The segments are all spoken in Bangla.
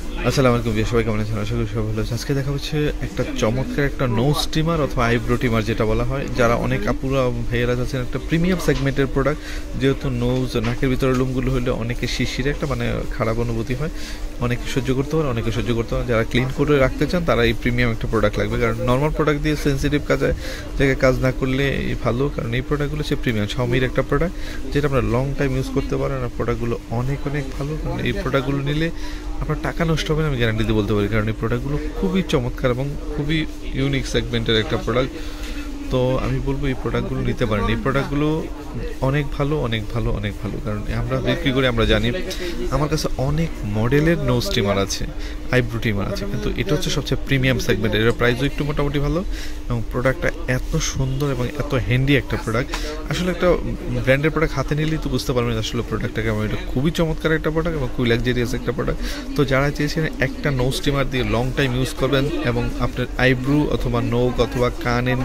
আসসালামু আলাইকুম বিয়া, সবাই কেমন আছেন? আশা করি সবাই ভালো আছে। আজকে দেখা হচ্ছে একটা চমৎকার একটা নোজ স্টিমার অথবা আইব্রো টিমার যেটা বলা হয়, যারা অনেক আপুরা ভাইয়েরা আছেন একটা প্রিমিয়াম সেগমেন্টের প্রোডাক্ট। যেহেতু নোজ নাকের ভিতরে লুমগুলো হলে অনেকে শিশিরে একটা মানে খারাপ অনুভূতি হয়, অনেকে সহ্য করতে পারে, অনেকে সহ্য করতে পারে। যারা ক্লিন করে রাখতে চান তারা এই প্রিমিয়াম একটা প্রোডাক্ট লাগবে, কারণ নর্মাল প্রোডাক্ট দিয়ে সেন্সিটিভ জায়গায় কাজ না করলে ভালো, কারণ এই প্রোডাক্টগুলো হচ্ছে প্রিমিয়াম শাওমির একটা প্রোডাক্ট যেটা আপনার লং টাইম ইউজ করতে পারেন। আর প্রোডাক্টগুলো অনেক অনেক ভালো, কারণ এই প্রোডাক্টগুলো নিলে আপনার টাকা নষ্ট হবে না, আমি গ্যারান্টি দিয়ে বলতে পারি, কারণ এই প্রোডাক্টগুলো খুবই চমৎকার এবং খুবই ইউনিক সেগমেন্টের একটা প্রোডাক্ট। তো আমি বলবো এই প্রোডাক্টগুলো নিতে পারেন। এই প্রোডাক্টগুলো অনেক ভালো, অনেক ভালো, অনেক ভালো, কারণ আমরা বিক্রি করে আমরা জানি। আমার কাছে অনেক মডেলের নোজ স্টিমার আছে, আইব্রো টিমার আছে, কিন্তু এটা হচ্ছে সবচেয়ে প্রিমিয়াম সেগমেন্টের। এর প্রাইসও একটু মোটামুটি ভালো এবং প্রোডাক্টটা এত সুন্দর এবং এত হ্যান্ডি একটা প্রোডাক্ট। আসলে একটা ব্র্যান্ডের প্রোডাক্ট হাতে নিলেই তো বুঝতে পারবেন আসলে প্রোডাক্টটা কেমন। এটা খুবই চমৎকার একটা প্রোডাক্ট এবং খুবই লাক্সারিয়াস একটা প্রোডাক্ট। তো যারা চেয়েছেন একটা নোজ স্টিমার দিয়ে লং টাইম ইউজ করবেন এবং আপনার আইব্রো অথবা নোক অথবা কানের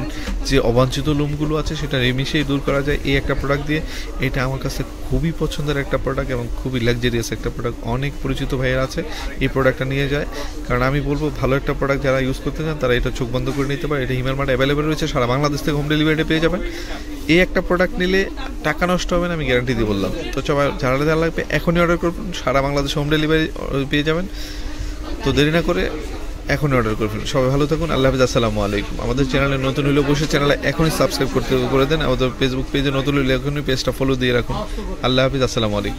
যে অবাঞ্ছিত লোমগুলো আছে সেটা রেমিশেই দূর করা যায় এই একটা প্রোডাক্ট দিয়ে, এটা আমার কাছে খুবই পছন্দের একটা প্রোডাক্ট এবং খুবই লাক্সারিয়াস একটা প্রোডাক্ট। অনেক পরিচিত ভাইয়েরা আছে এই প্রোডাক্টটা নিয়ে যায়, কারণ আমি বলবো ভালো একটা প্রোডাক্ট যারা ইউজ করতে চান তারা এটা চোখ বন্ধ করে নিতে পারে। এটা হিমার মার্ট অ্যাভেলেবেল রয়েছে, সারা বাংলাদেশ থেকে হোম ডেলিভারিতে পেয়ে যাবেন। এই একটা প্রোডাক্ট নিলে টাকা নষ্ট হবে না, আমি গ্যারান্টি দিয়ে বললাম। তো সবাই যারা লাগবে এখনই অর্ডার করবেন, সারা বাংলাদেশ হোম ডেলিভারি পেয়ে যাবেন। তো দেরি না করে এখনই অর্ডার করে ফেলুন। সবাই ভালো থাকুন, আল্লাহ হাফিজ, আসসালামু আলাইকুম। আমাদের চ্যানেলে নতুন হলে অবশ্যই চ্যানেলে এখনই সাবস্ক্রাইব করে দেন। আমাদের ফেসবুক পেজে নতুন হলে এখনই পেজটা ফলো দিয়ে রাখুন। আল্লাহ হাফিজ, আসসালামু আলাইকুম।